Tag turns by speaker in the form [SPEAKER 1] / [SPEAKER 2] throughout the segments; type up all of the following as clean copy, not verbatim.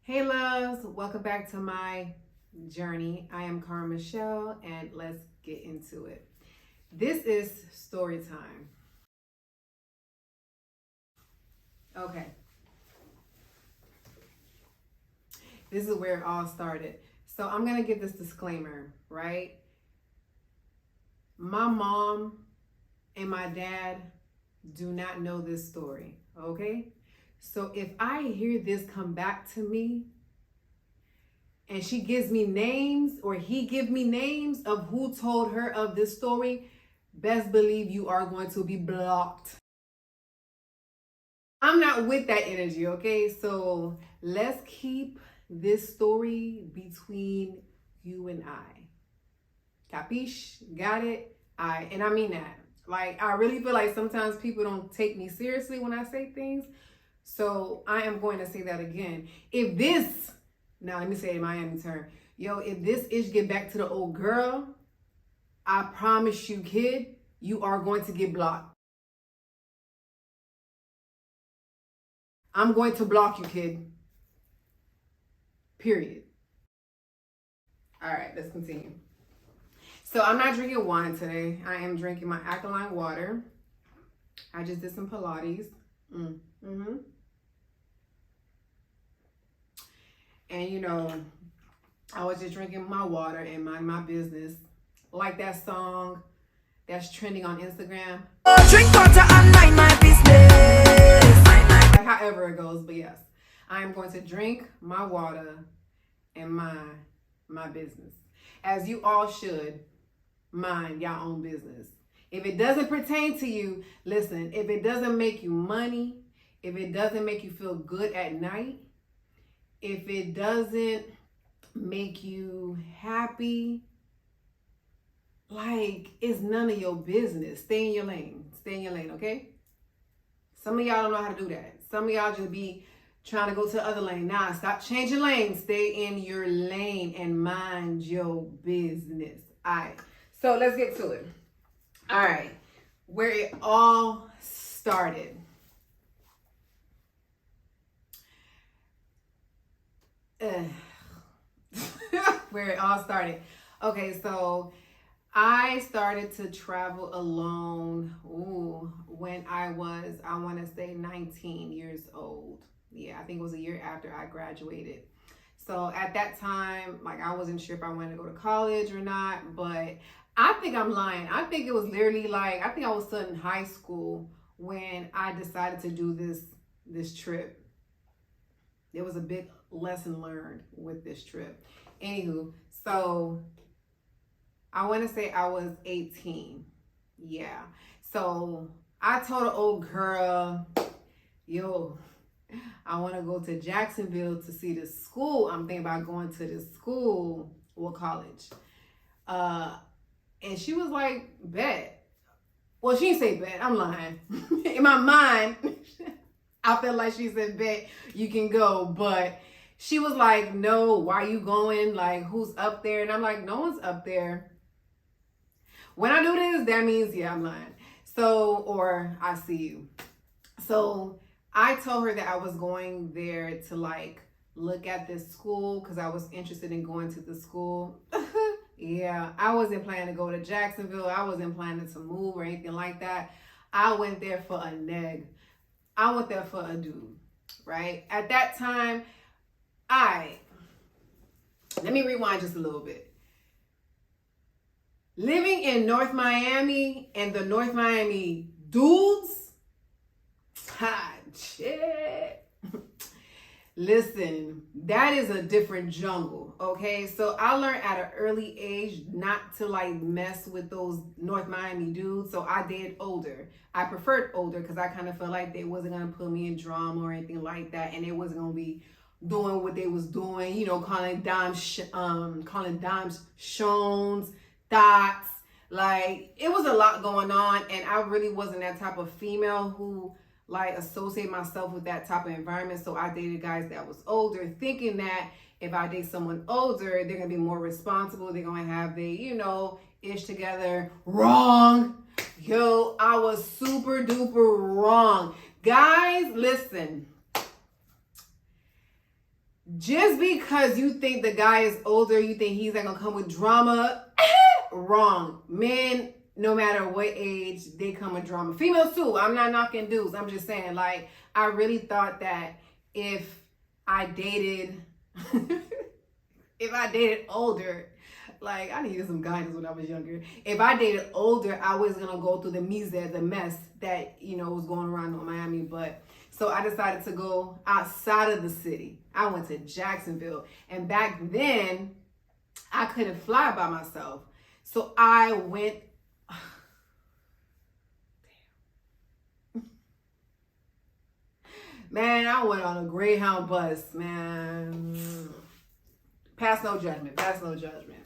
[SPEAKER 1] Hey loves, welcome back to my journey. I am Cara Michelle and let's get into it. This is story time. Okay, this is where it all started. So I'm gonna give this disclaimer, right? My mom and my dad do not know this story, okay? So if I hear this come back to me, and she gives me names or he give me names of who told her of this story, best believe you are going to be blocked. I'm not with that energy, okay? So let's keep this story between you and I. Capiche? Got it? And I mean that. Like, I really feel like sometimes people don't take me seriously when I say things. So I am going to say that again. If this, now let me say it in Miami term. Yo, if this ish get back to the old girl, I promise you, kid, you are going to get blocked. I'm going to block you, kid. Period. All right, let's continue. So I'm not drinking wine today. I am drinking my alkaline water. I just did some Pilates. And you know, I was just drinking my water and mind my business. Like that song that's trending on Instagram. Drink water and mind my business. Like however it goes, but yes. I am going to drink my water and mind my business. As you all should mind your own business. If it doesn't pertain to you, listen, if it doesn't make you money, if it doesn't make you feel good at night, if it doesn't make you happy, like, it's none of your business. Stay in your lane. Stay in your lane, okay? Some of y'all don't know how to do that. Some of y'all just be trying to go to the other lane. Nah, stop changing lanes. Stay in your lane and mind your business. All right. So let's get to it. All right. Where it all started. Where it all started. Okay, so I started to travel alone when I was, I want to say 19 years old. Yeah, I think it was a year after I graduated. So at that time, like, I wasn't sure if I wanted to go to college or not, but I think I'm lying. I think it was literally like, I think I was still in high school when I decided to do this trip. There was a big lesson learned with this trip. Anywho, so I want to say I was 18. Yeah. So I told an old girl, yo, I want to go to Jacksonville to see the school. I'm thinking about going to this school or college. And she was like, bet. Well, she didn't say bet. I'm lying. In my mind, I felt like she said, bet, you can go. But she was like, no, why are you going? Like, who's up there? And I'm like, no one's up there. When I do this, that means, yeah, I'm lying. So, or I see you. So I told her that I was going there to like look at this school because I was interested in going to the school. Yeah, I wasn't planning to go to Jacksonville. I wasn't planning to move or anything like that. I went there for a neg. I went there for a dude, right? At that time, let me rewind just a little bit. Living in North Miami and the North Miami dudes, shit. Listen, that is a different jungle, okay? So I learned at an early age not to like mess with those North Miami dudes. So I did older. I preferred older because I kind of felt like they wasn't gonna put me in drama or anything like that, and they wasn't gonna be doing what they was doing, you know, calling dimes shones, thoughts. Like, it was a lot going on, and I really wasn't that type of female who like associate myself with that type of environment. So I dated guys that was older, thinking that if I date someone older, they're gonna be more responsible, they're gonna have their, you know, ish together. Wrong. Yo, I was super duper wrong. Guys, listen. Just because you think the guy is older, you think he's not gonna come with drama. Wrong. Men, no matter what age, they come with drama. Females too. I'm not knocking dudes. I'm just saying, like, I really thought that if I dated if I dated older, like, I needed some guidance when I was younger. If I dated older, I was gonna go through the mess that, was going around in Miami. But so I decided to go outside of the city. I went to Jacksonville. And back then, I couldn't fly by myself. So I went, man, I went on a Greyhound bus, man. Pass no judgment, pass no judgment.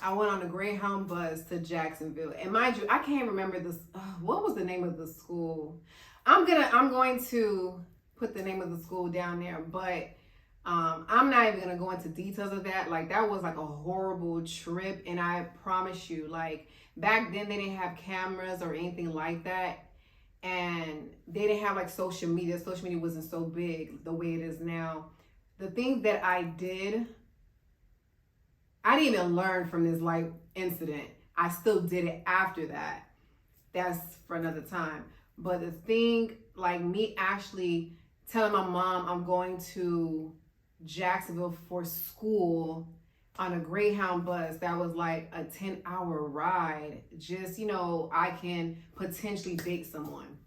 [SPEAKER 1] I went on a Greyhound bus to Jacksonville. And mind you, I can't remember this. What was the name of the school? I'm going to put the name of the school down there, but I'm not even gonna go into details of that. Like, that was like a horrible trip, and I promise you, like, back then they didn't have cameras or anything like that, and they didn't have like social media. Social media wasn't so big the way it is now. The thing that I didn't even learn from this life incident. I still did it after that. That's for another time. But the thing, like, me actually telling my mom I'm going to Jacksonville for school on a Greyhound bus, that was like a 10-hour ride. Just, I can potentially date someone.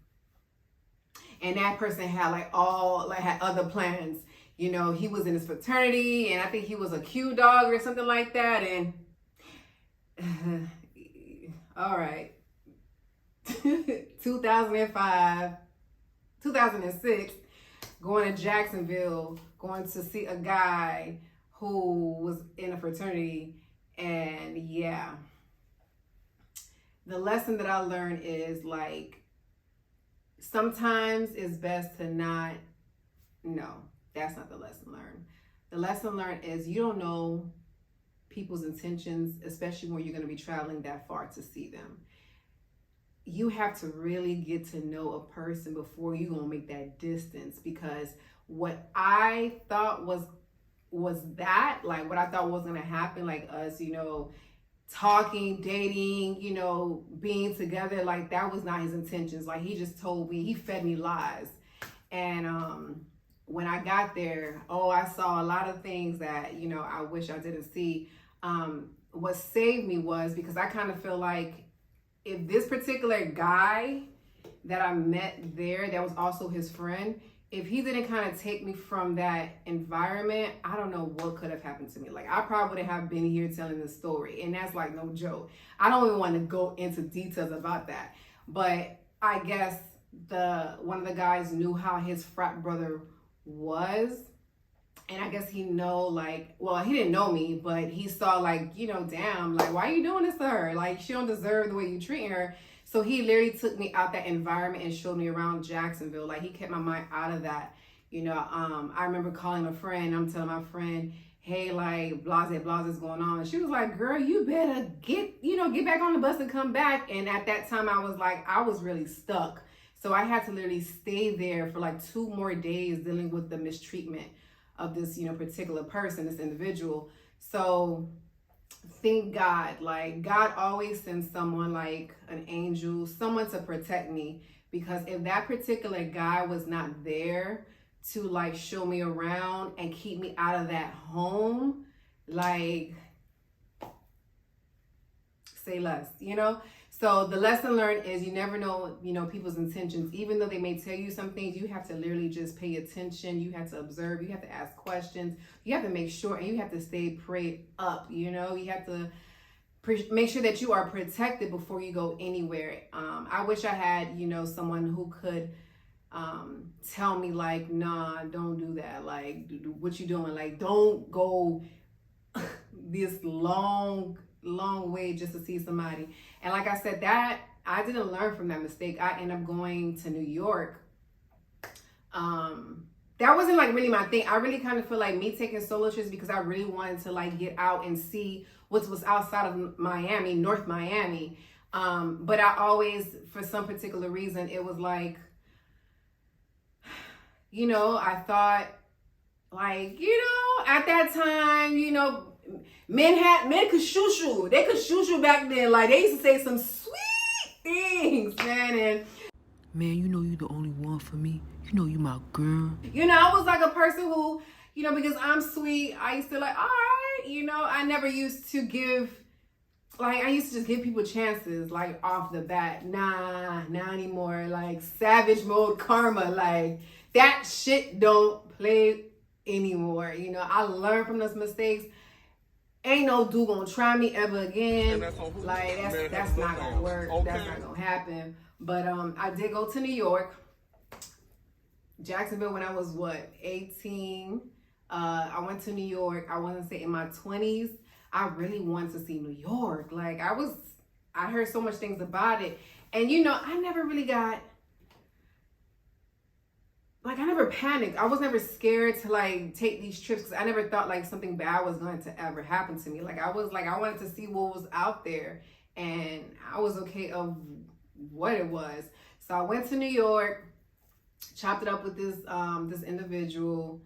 [SPEAKER 1] And that person had had other plans. He was in his fraternity, and I think he was a Q dog or something like that. And all right. 2005, 2006, going to Jacksonville, going to see a guy who was in a fraternity. And yeah, the lesson that I learned is, like, sometimes it's best to not. No, that's not the lesson learned. The lesson learned is you don't know people's intentions, especially when you're going to be traveling that far to see them. You have to really get to know a person before you're going to make that distance, because what I thought was that, like, what I thought was going to happen, like us, talking, dating, being together, like, that was not his intentions. Like, he just told me, he fed me lies. And when I got there, I saw a lot of things that, I wish I didn't see. What saved me was because I kind of feel like if this particular guy that I met there, that was also his friend, if he didn't kind of take me from that environment, I don't know what could have happened to me. Like, I probably wouldn't have been here telling this story. And that's like no joke. I don't even want to go into details about that. But I guess one of the guys knew how his frat brother was. And I guess he he didn't know me, but he saw, like, damn, like, why are you doing this to her? Like, she don't deserve the way you treating her. So he literally took me out that environment and showed me around Jacksonville. Like, he kept my mind out of that. I remember calling a friend. I'm telling my friend, hey, like, blase is going on. She was like, girl, you better get back on the bus and come back. And at that time, I was really stuck. So I had to literally stay there for like 2 more days dealing with the mistreatment of this, particular person, this individual. So thank God, like, God always sends someone, like an angel, someone to protect me. Because if that particular guy was not there to, like, show me around and keep me out of that home, like, say less, So the lesson learned is you never know, people's intentions. Even though they may tell you some things, you have to literally just pay attention. You have to observe. You have to ask questions. You have to make sure, and you have to stay prayed up. You have to make sure that you are protected before you go anywhere. I wish I had, someone who could tell me, like, nah, don't do that. Like, what you doing? Like, don't go this long way just to see somebody. And like I said, that I didn't learn from that mistake. I ended up going to New York. That wasn't like really my thing. I really kind of feel like me taking solo trips because I really wanted to, like, get out and see what was outside of Miami, North Miami. But I always, for some particular reason, it was like, I thought like, at that time, men could shoo. They could shoo back then. Like, they used to say some sweet things, man. And
[SPEAKER 2] man, you the only one for me. You my girl.
[SPEAKER 1] I was like a person who, because I'm sweet, I used to like, all right, I never used to give, like, I used to just give people chances, like, off the bat. Nah, not anymore. Like, savage mode karma, like, that shit don't play anymore. I learned from those mistakes. Ain't no dude gonna try me ever again. Like, that's not gonna work. Okay. That's not gonna happen. But I did go to New York, Jacksonville, when I was 18. I went to New York. I wasn't say in my 20s. I really wanted to see New York. Like, I heard so much things about it. And I never really got, like, I never panicked. I was never scared to, like, take these trips because I never thought, like, something bad was going to ever happen to me. Like, I wanted to see what was out there, and I was okay of what it was. So I went to New York, chopped it up with this individual.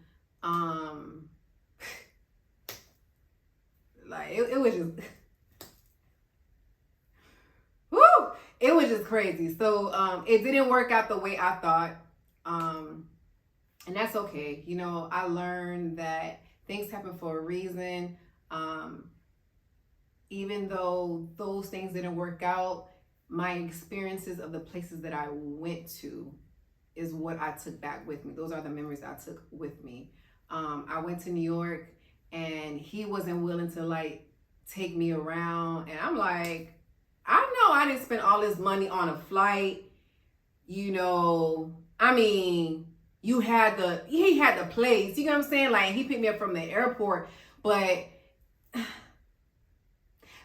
[SPEAKER 1] Like, it was just, whoo! It was just crazy. So it didn't work out the way I thought. And that's okay. I learned that things happen for a reason. Even though those things didn't work out, my experiences of the places that I went to is what I took back with me. Those are the memories I took with me. I went to New York and he wasn't willing to, like, take me around. And I'm like, I know I didn't spend all this money on a flight. I mean, he had the place, you know what I'm saying? Like, he picked me up from the airport, but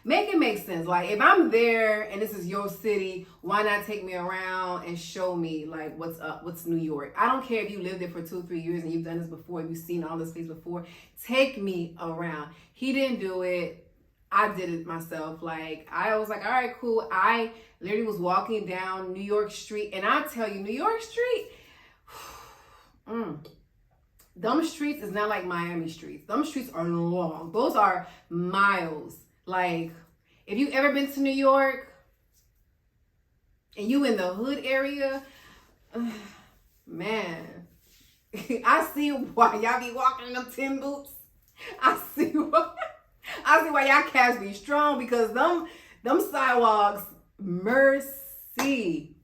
[SPEAKER 1] make it make sense. Like, if I'm there and this is your city, why not take me around and show me, like, what's up, what's New York? I don't care if you lived there for 2 or 3 years and you've done this before, you've seen all this place before, take me around. He didn't do it. I did it myself. Like, I was like, all right, cool. I literally was walking down New York Street, and I tell you, New York Street, them streets is not like Miami streets. Them streets are long. Those are miles. Like, if you ever been to New York and you in the hood area, man, I see why y'all be walking in them tin boots. I see why y'all cats be strong, because them sidewalks, mercy.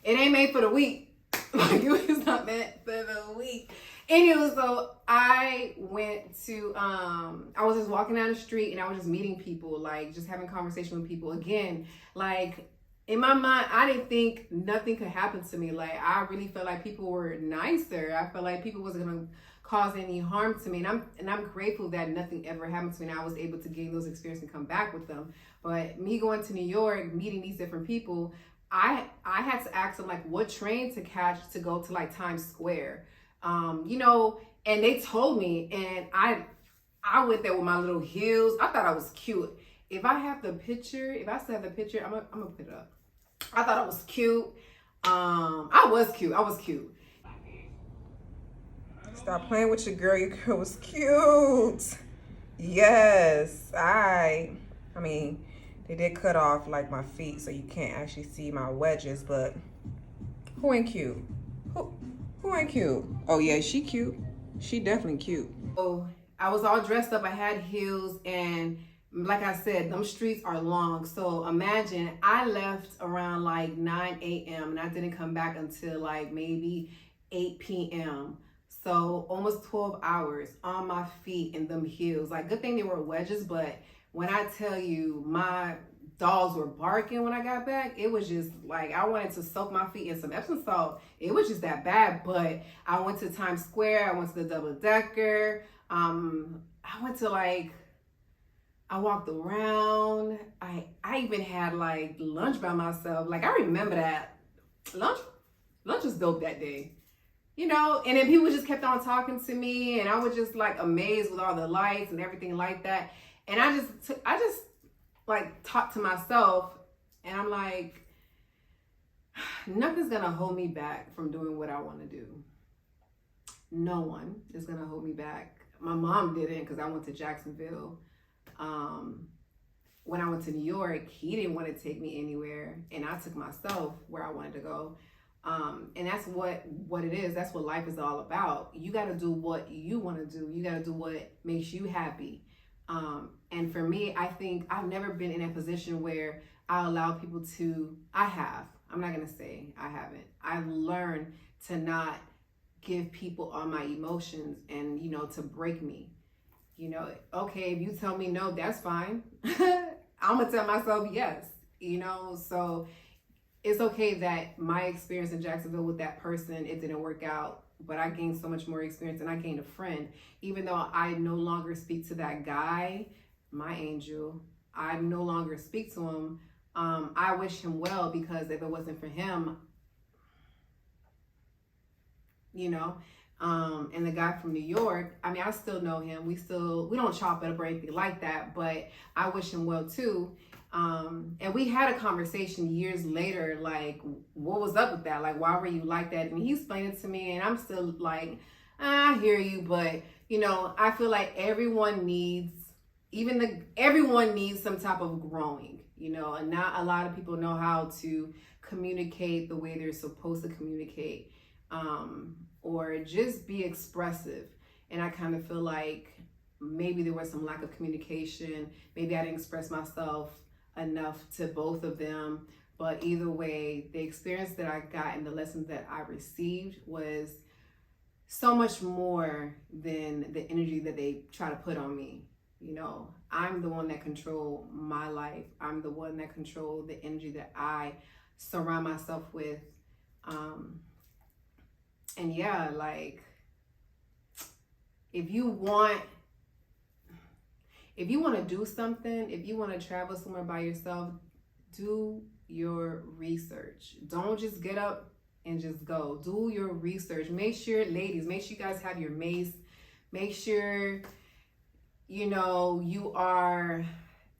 [SPEAKER 1] It ain't made for the weak. Like, it's not meant for the weak. Anyway, so I went to, I was just walking down the street and I was just meeting people, like, just having conversation with people. Again, like, in my mind, I didn't think nothing could happen to me. Like, I really felt like people were nicer. I felt like people wasn't gonna cause any harm to me. And I'm grateful that nothing ever happened to me and I was able to gain those experiences and come back with them. But me going to New York, meeting these different people, I had to ask them, like, what train to catch to go to, like, Times Square. And they told me, and I went there with my little heels. I thought I was cute. If I still have the picture, I'm gonna put it up. I thought I was cute. I was cute.
[SPEAKER 3] Stop playing with your girl. Your girl was cute. Yes, I mean, they did cut off, like, my feet, so you can't actually see my wedges, but who ain't cute? Who ain't cute? Oh yeah, she cute. She definitely cute.
[SPEAKER 1] Oh, I was all dressed up. I had heels, and like I said, them streets are long. So imagine I left around like 9 a.m. and I didn't come back until like maybe 8 p.m. So almost 12 hours on my feet in them heels. Like, good thing they were wedges, but when I tell you my dogs were barking when I got back, it was just like I wanted to soak my feet in some Epsom salt. It was just that bad. But I went to Times Square. I went to the double decker. I went to I walked around. I even had like lunch by myself. Like, I remember that lunch was dope that day. And then people just kept on talking to me, and I was just like amazed with all the lights and everything like that. And I just like talked to myself, and I'm like, nothing's gonna hold me back from doing what I want to do. no one is gonna hold me back. My mom didn't, because I went to Jacksonville. When I went to New York, he didn't want to take me anywhere, and I took myself where I wanted to go. And that's what it is. That's what life is all about. You got to do what you want to do. You got to do what makes you happy. And for me, I think I've never been in a position where I allow people to, I'm not going to say I haven't. I've learned to not give people all my emotions and, to break me. Okay, if you tell me no, that's fine. I'm going to tell myself yes, so it's okay that my experience in Jacksonville with that person, it didn't work out, but I gained so much more experience and I gained a friend. Even though I no longer speak to that guy, my angel, I no longer speak to him. I wish him well, because if it wasn't for him, and the guy from New York, I still know him. We don't chop it up or anything like that, but I wish him well too. And we had a conversation years later, like, what was up with that? Like, why were you like that? And he explained it to me, and I'm still like, I hear you, but I feel like everyone needs some type of growing, and not a lot of people know how to communicate the way they're supposed to communicate, or just be expressive. And I kind of feel like maybe there was some lack of communication. Maybe I didn't express myself enough to both of them. But either way, the experience that I got and the lessons that I received was so much more than the energy that they try to put on me. I'm the one that control my life. I'm the one that control the energy that I surround myself with. And yeah, like, if you want to do something, if you want to travel somewhere by yourself, do your research. Don't just get up and just go. Do your research. Make sure, ladies, you guys have your mace. Make sure, you are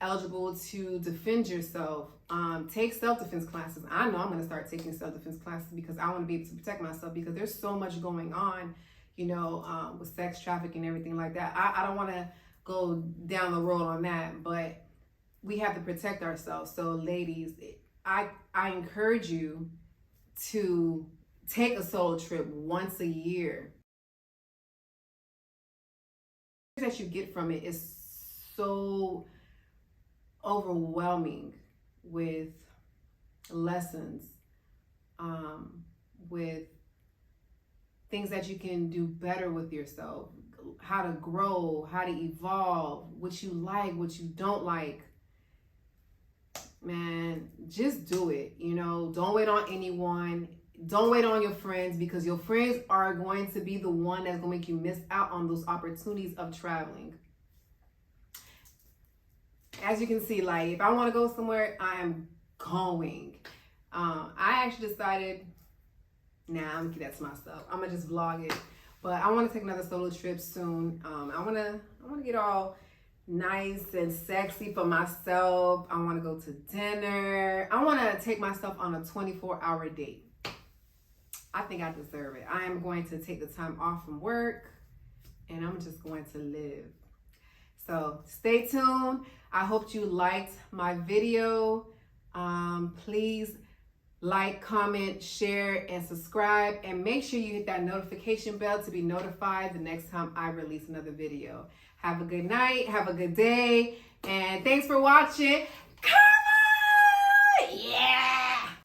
[SPEAKER 1] eligible to defend yourself. Take self-defense classes. I know I'm going to start taking self-defense classes, because I want to be able to protect myself, because there's so much going on, with sex trafficking and everything like that. I don't want to go down the road on that, but we have to protect ourselves. So ladies, I encourage you to take a solo trip once a year. That you get from it is so overwhelming, with lessons, with things that you can do better with yourself, how to grow, how to evolve, what you like, what you don't like. Man, just do it. Don't wait on anyone. Don't wait on your friends, because your friends are going to be the one that's going to make you miss out on those opportunities of traveling. As you can see, like, if I want to go somewhere, I am going. I actually decided, I'm gonna keep that to myself. I'm gonna just vlog it. But I want to take another solo trip soon. I want to get all nice and sexy for myself. I want to go to dinner. I want to take myself on a 24-hour date. I think I deserve it. I am going to take the time off from work, and I'm just going to live. So stay tuned. I hope you liked my video. Please like, comment, share, and subscribe. And make sure you hit that notification bell to be notified the next time I release another video. Have a good night. Have a good day. And thanks for watching.